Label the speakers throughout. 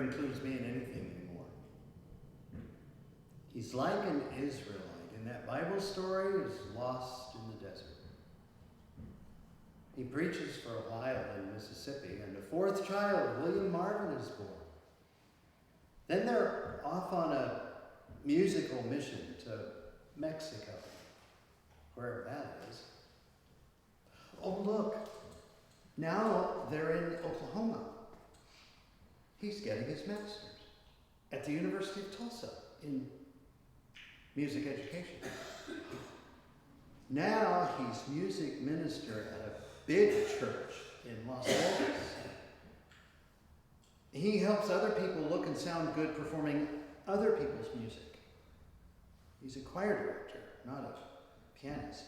Speaker 1: includes me in anything anymore. He's like an Israelite in that Bible story is lost in the desert. He preaches for a while in Mississippi, and the fourth child, William Marvin, is born. Then they're off on a musical mission to Mexico, wherever that is. Oh, look, now they're in Oklahoma. He's getting his master's at the University of Tulsa in music education. Now he's music minister at a big church in Las Vegas. He helps other people look and sound good performing other people's music. He's a choir director, not a pianist.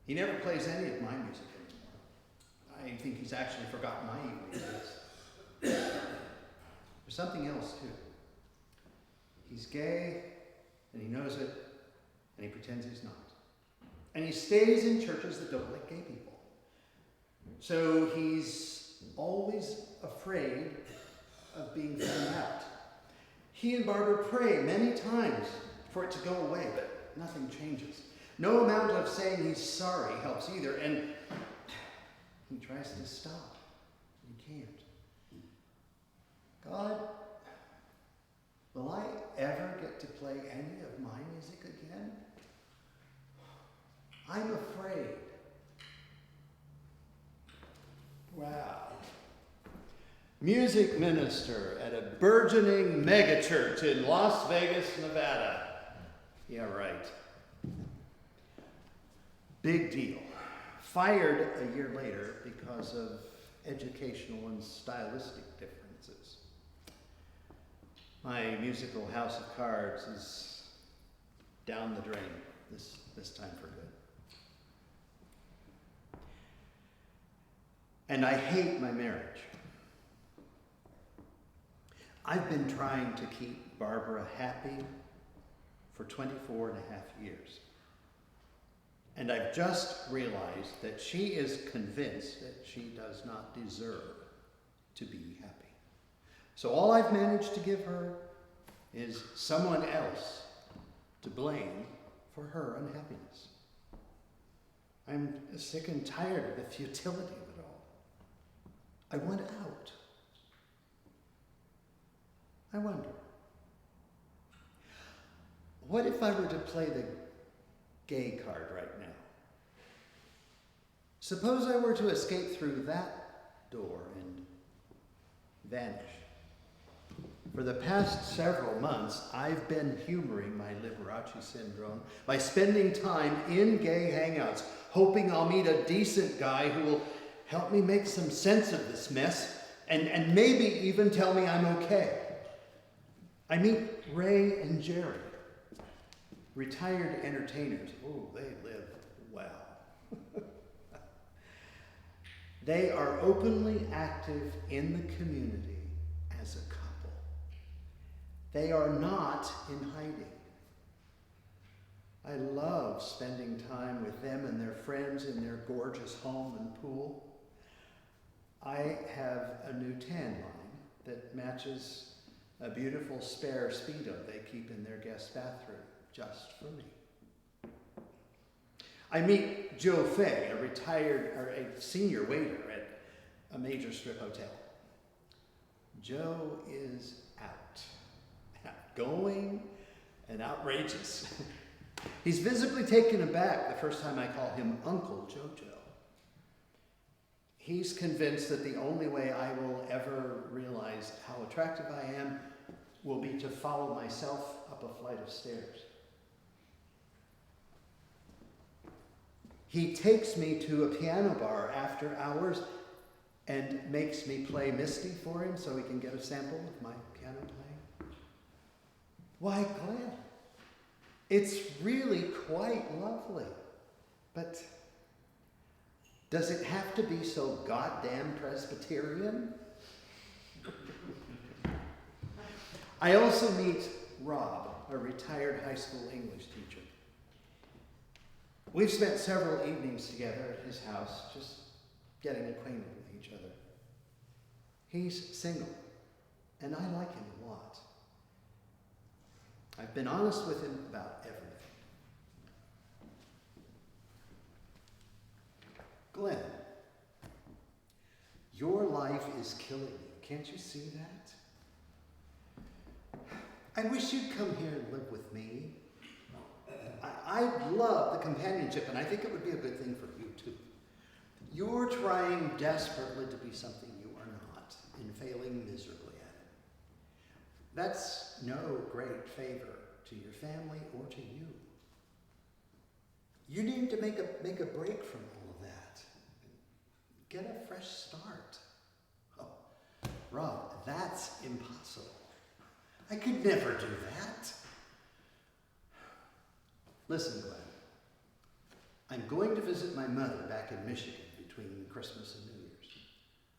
Speaker 1: He never plays any of my music anymore. I think he's actually forgotten my evening list. There's something else, too. He's gay, and he knows it, and he pretends he's not. And he stays in churches that don't like gay people. So he's always afraid of being found out. He and Barbara pray many times for it to go away, but nothing changes. No amount of saying he's sorry helps either, and he tries to stop. He can't. God, will I ever get to play any of my music again? I'm afraid. Wow. Music minister at a burgeoning megachurch in Las Vegas, Nevada. Yeah, right. Big deal. Fired a year later because of educational and stylistic differences. My musical house of cards is down the drain this time for good. And I hate my marriage. I've been trying to keep Barbara happy for 24 and a half years. And I've just realized that she is convinced that she does not deserve to be happy. So all I've managed to give her is someone else to blame for her unhappiness. I'm sick and tired of the futility of it all. I want out. I wonder, what if I were to play the gay card right now? Suppose I were to escape through that door and vanish. For the past several months, I've been humoring my Liberace syndrome by spending time in gay hangouts, hoping I'll meet a decent guy who will help me make some sense of this mess and maybe even tell me I'm okay. I meet Ray and Jerry, retired entertainers. Oh, they live well. They are openly active in the community as a couple. They are not in hiding. I love spending time with them and their friends in their gorgeous home and pool. I have a new tan line that matches a beautiful spare Speedo they keep in their guest bathroom just for me. I meet Joe Fay, a senior waiter at a major strip hotel. Joe is outgoing and outrageous. He's visibly taken aback the first time I call him Uncle Jojo. He's convinced that the only way I will ever realize how attractive I am will be to follow myself up a flight of stairs. He takes me to a piano bar after hours and makes me play Misty for him so he can get a sample of my piano playing. Why, Glenn, it's really quite lovely, but does it have to be so goddamn Presbyterian? I also meet Rob, a retired high school English teacher. We've spent several evenings together at his house, just getting acquainted with each other. He's single, and I like him a lot. I've been honest with him about everything. Glenn, your life is killing you. Can't you see that? I wish you'd come here and live with me. I love the companionship, and I think it would be a good thing for you too. You're trying desperately to be something you are not, and failing miserably at it. That's no great favor to your family or to you. You need to make a break from all of that. Get a fresh start. Oh, Rob, that's impossible. I could never do that. Listen, Glenn, I'm going to visit my mother back in Michigan between Christmas and New Year's.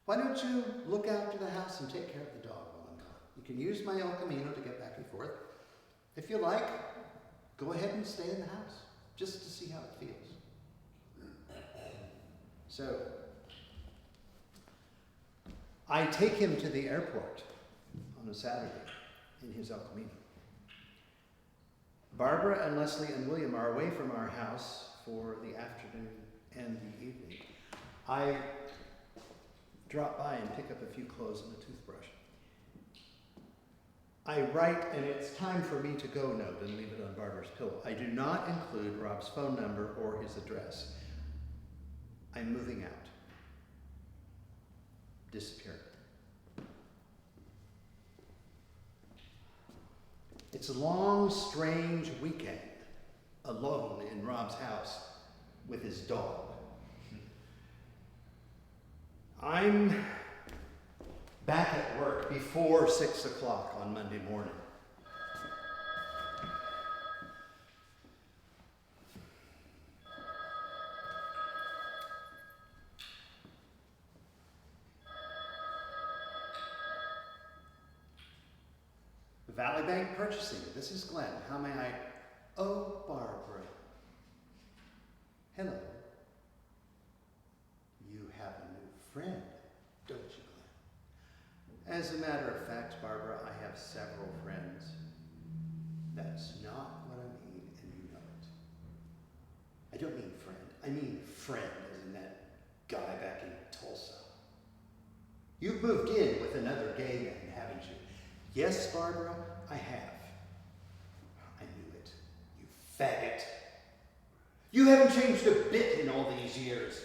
Speaker 1: Why don't you look after the house and take care of the dog while I'm gone? You can use my El Camino to get back and forth. If you like, go ahead and stay in the house, just to see how it feels. So, I take him to the airport on a Saturday in his El Camino. Barbara and Leslie and William are away from our house for the afternoon and the evening. I drop by and pick up a few clothes and a toothbrush. I write an "it's time for me to go" note and leave it on Barbara's pillow. I do not include Rob's phone number or his address. I'm moving out. Disappearing. It's a long, strange weekend, alone in Rob's house with his dog. I'm back at work before 6 o'clock on Monday morning. Valley Bank Purchasing. This is Glenn. How may I? Oh, Barbara. Hello. You have a new friend, don't you, Glenn? As a matter of fact, Barbara, I have several friends. That's not what I mean, and you know it. I don't mean friend. I mean friend, as in that guy back in Tulsa. You've moved in with another gay man, haven't you? Yes, Barbara, I have. I knew it. You faggot. You haven't changed a bit in all these years.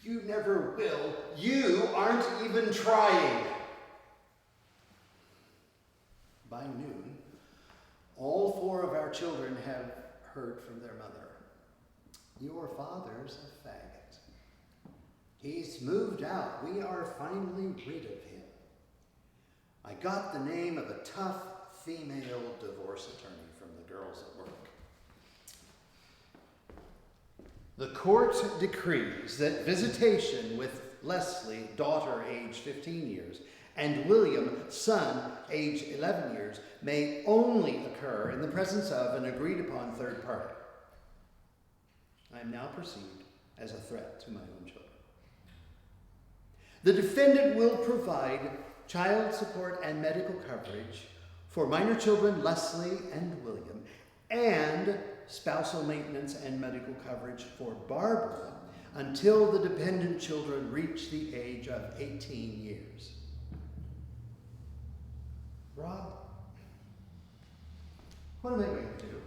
Speaker 1: You never will. You aren't even trying. By noon, all 4 of our children have heard from their mother. Your father's a faggot. He's moved out. We are finally rid of him. I got the name of a tough female divorce attorney from the girls at work. The court decrees that visitation with Leslie, daughter aged 15 years, and William, son aged 11 years, may only occur in the presence of an agreed upon third party. I am now perceived as a threat to my own children. The defendant will provide child support and medical coverage for minor children Leslie and William, and spousal maintenance and medical coverage for Barbara until the dependent children reach the age of 18 years. Rob, what am I going to do?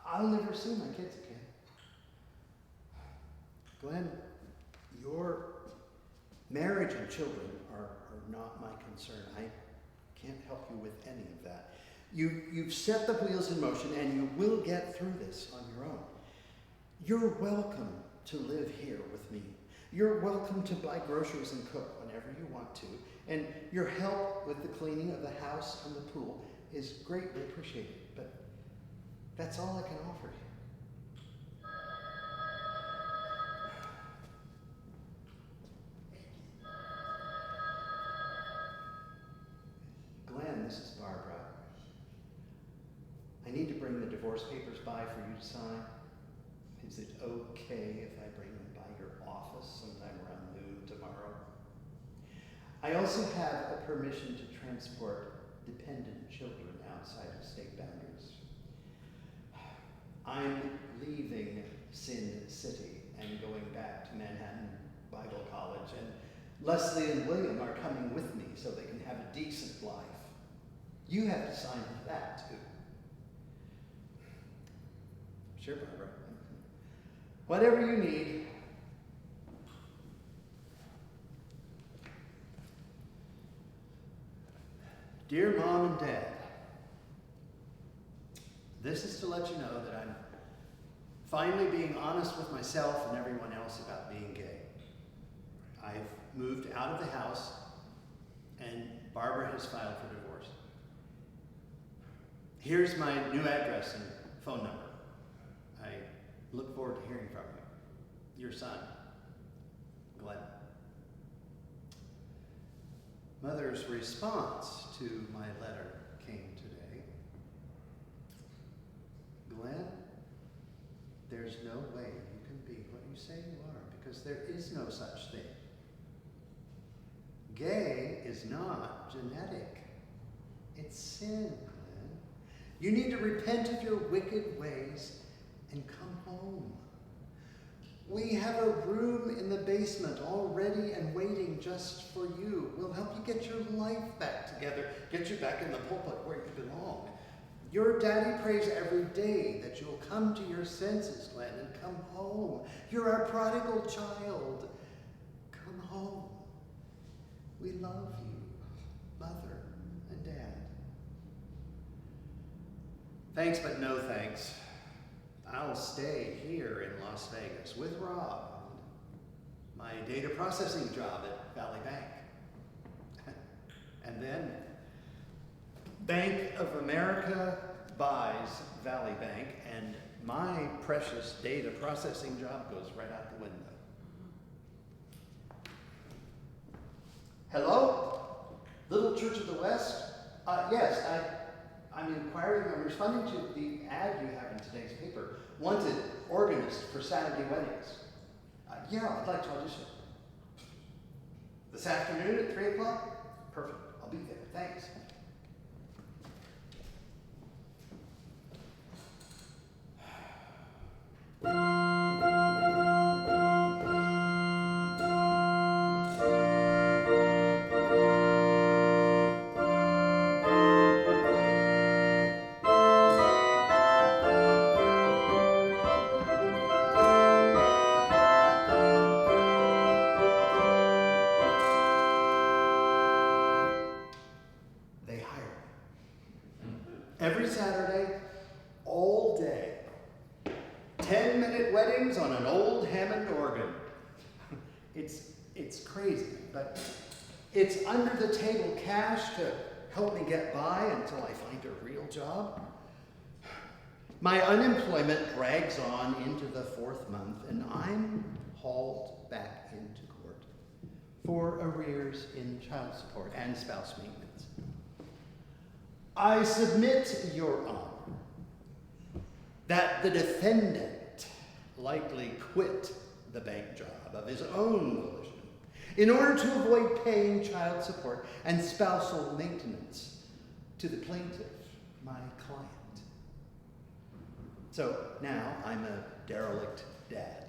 Speaker 1: I'll never see my kids again. Glenn, your marriage and children are not my concern. I can't help you with any of that. You've set the wheels in motion, and you will get through this on your own. You're welcome to live here with me. You're welcome to buy groceries and cook whenever you want to. And your help with the cleaning of the house and the pool is greatly appreciated. But that's all I can offer you. Glenn, this is Barbara. I need to bring the divorce papers by for you to sign. Is it okay if I bring them by your office sometime around noon tomorrow? I also have a permission to transport dependent children outside of state boundaries. I'm leaving Sin City and going back to Manhattan Bible College, and Leslie and William are coming with me so they can have a decent life. You have to sign for that, too. Sure, Barbara. Whatever you need. Dear Mom and Dad, this is to let you know that I'm finally being honest with myself and everyone else about being gay. I've moved out of the house, and Barbara has filed for divorce. Here's my new address and phone number. I look forward to hearing from you. Your son, Glenn. Mother's response to my letter came today. Glenn, there's no way you can be what you say you are, because there is no such thing. Gay is not genetic. It's sin, Glenn. You need to repent of your wicked ways and come home. We have a room in the basement all ready and waiting just for you. We'll help you get your life back together, get you back in the pulpit where you belong. Your daddy prays every day that you'll come to your senses, Glenn, and come home. You're our prodigal child. Come home. We love you, Mother and Dad. Thanks, but no thanks. I'll stay here in Las Vegas with Rob, my data processing job at Valley Bank. And then Bank of America buys Valley Bank, and my precious data processing job goes right out the window. Hello? Little Church of the West? Yes, I'm inquiring, I'm responding to the ad you have in today's paper. Wanted organist for Saturday weddings. Yeah, I'd like to audition. This afternoon at 3 o'clock? Perfect, I'll be there, thanks. Every Saturday, all day. 10-minute weddings on an old Hammond organ. It's crazy, but it's under the table cash to help me get by until I find a real job. My unemployment drags on into the 4th month, and I'm hauled back into court for arrears in child support and spouse maintenance. I submit, Your Honor, that the defendant likely quit the bank job of his own volition in order to avoid paying child support and spousal maintenance to the plaintiff, my client. So now I'm a derelict dad.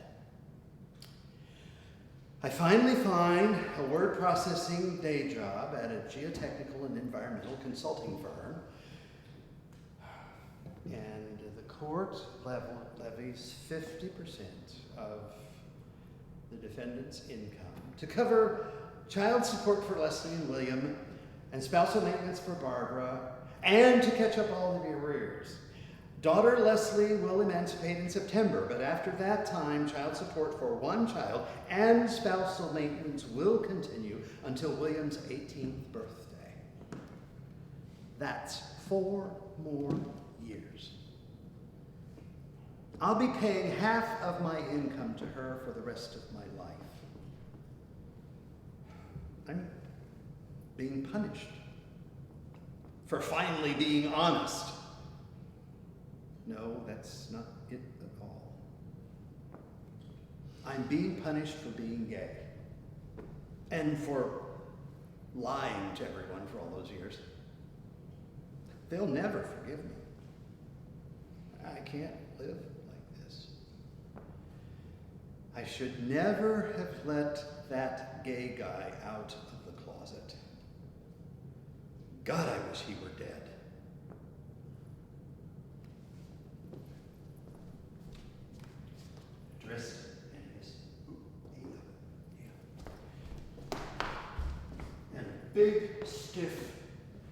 Speaker 1: I finally find a word processing day job at a geotechnical and environmental consulting firm, and the court levies 50% of the defendant's income to cover child support for Leslie and William and spousal maintenance for Barbara, and to catch up all of the arrears. Daughter Leslie will emancipate in September, but after that time, child support for one child and spousal maintenance will continue until William's 18th birthday. That's 4 more years. I'll be paying half of my income to her for the rest of my life. I'm being punished for finally being honest. No, that's not it at all. I'm being punished for being gay and for lying to everyone for all those years. They'll never forgive me. I can't live like this. I should never have let that gay guy out of the closet. God, I wish he were dead. Dressed in his and a big stiff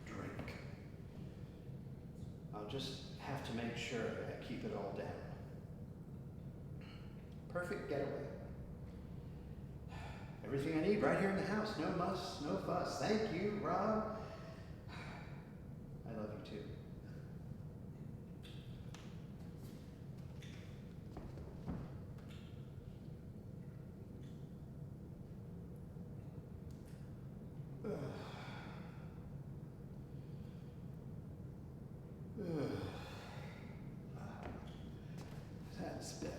Speaker 1: drink. I'll just have to make sure that I keep it all down. Perfect getaway. Everything I need right here in the house. No muss, no fuss. Thank you, Rob. I love you too. That's better.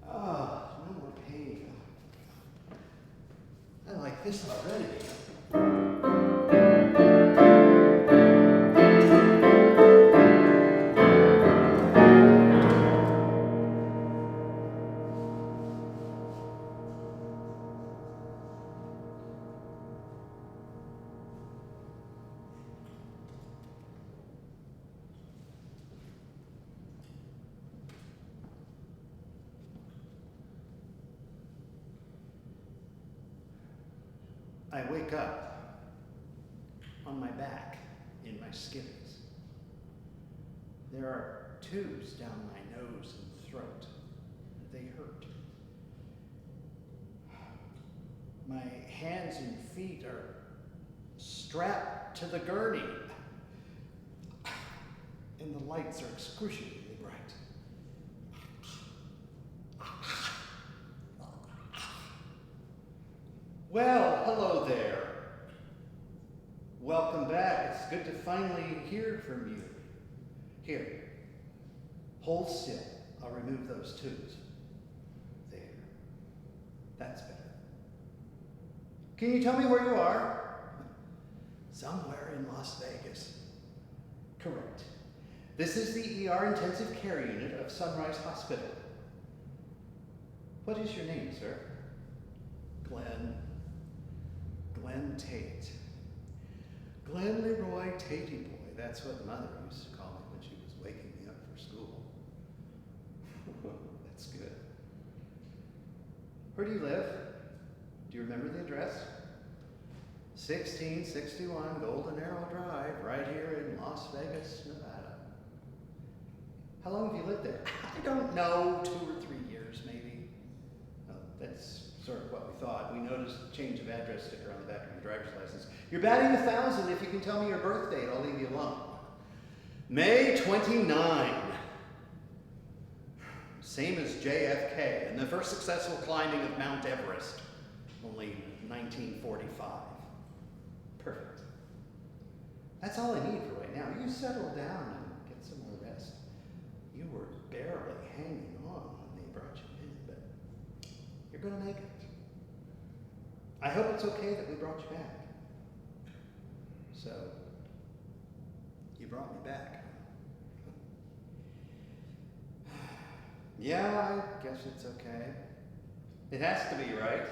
Speaker 1: Oh, no more pain. I like this already. I wake up on my back in my skivvies. There are tubes down my nose and throat. They hurt. My hands and feet are strapped to the gurney. And the lights are excruciatingly bright. Well, hello there. Welcome back. It's good to finally hear from you. Here, hold still. I'll remove those tubes. There. That's better. Can you tell me where you are? Somewhere in Las Vegas. Correct. This is the ER Intensive Care Unit of Sunrise Hospital. What is your name, sir? Glenn Tate. Glenn Leroy Tatey boy. That's what Mother used to call me when she was waking me up for school. That's good. Where do you live? Do you remember the address? 1661 Golden Arrow Drive, right here in Las Vegas, Nevada. How long have you lived there? I don't know, 2 or 3 years maybe. Oh, that's sort of what we thought. We noticed a change of address sticker on the back of your driver's license. You're batting 1,000. If you can tell me your birth date, I'll leave you alone. May 29. Same as JFK and the first successful climbing of Mount Everest. Only 1945. Perfect. That's all I need for right now. You settle down and get some more rest. You were barely hanging on when they brought you in, but you're going to make it. I hope it's okay that we brought you back. So, you brought me back. Yeah, I guess it's okay. It has to be, right?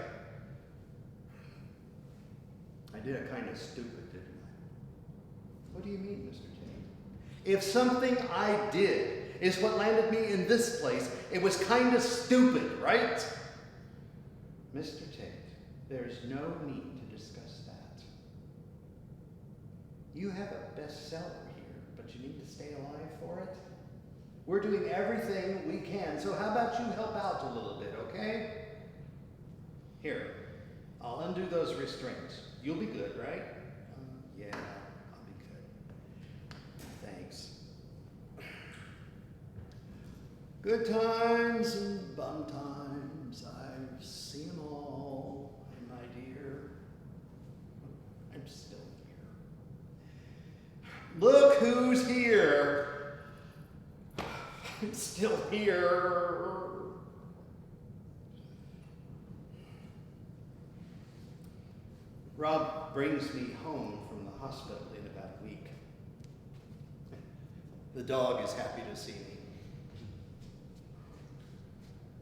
Speaker 1: I did it kind of stupid, didn't I? What do you mean, Mr. Tate? If something I did is what landed me in this place, it was kind of stupid, right? Mr. Tate, there's no need to discuss that. You have a bestseller here, but you need to stay alive for it. We're doing everything we can, so how about you help out a little bit, okay? Here, I'll undo those restraints. You'll be good, right? Yeah, I'll be good. Thanks. Good times and bum times, I've seen them all, my dear. I'm still here. Look who's here. I'm still here. Rob brings me home from the hospital in about a week. The dog is happy to see me.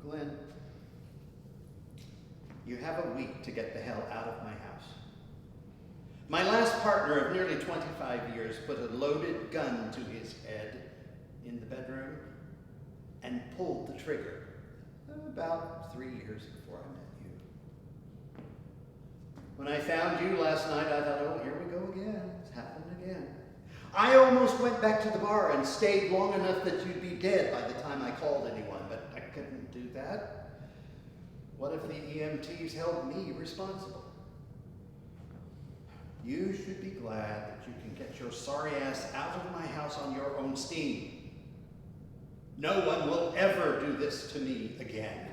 Speaker 1: Glenn, you have a week to get the hell out of my house. My last partner of nearly 25 years put a loaded gun to his head in the bedroom and pulled the trigger about 3 years before I met you. When I found you last night, I thought, oh, here we go again. It's happened again. I almost went back to the bar and stayed long enough that you'd be dead by the time I called anyone, but I couldn't do that. What if the EMTs held me responsible? You should be glad that you can get your sorry ass out of my house on your own steam. No one will ever do this to me again.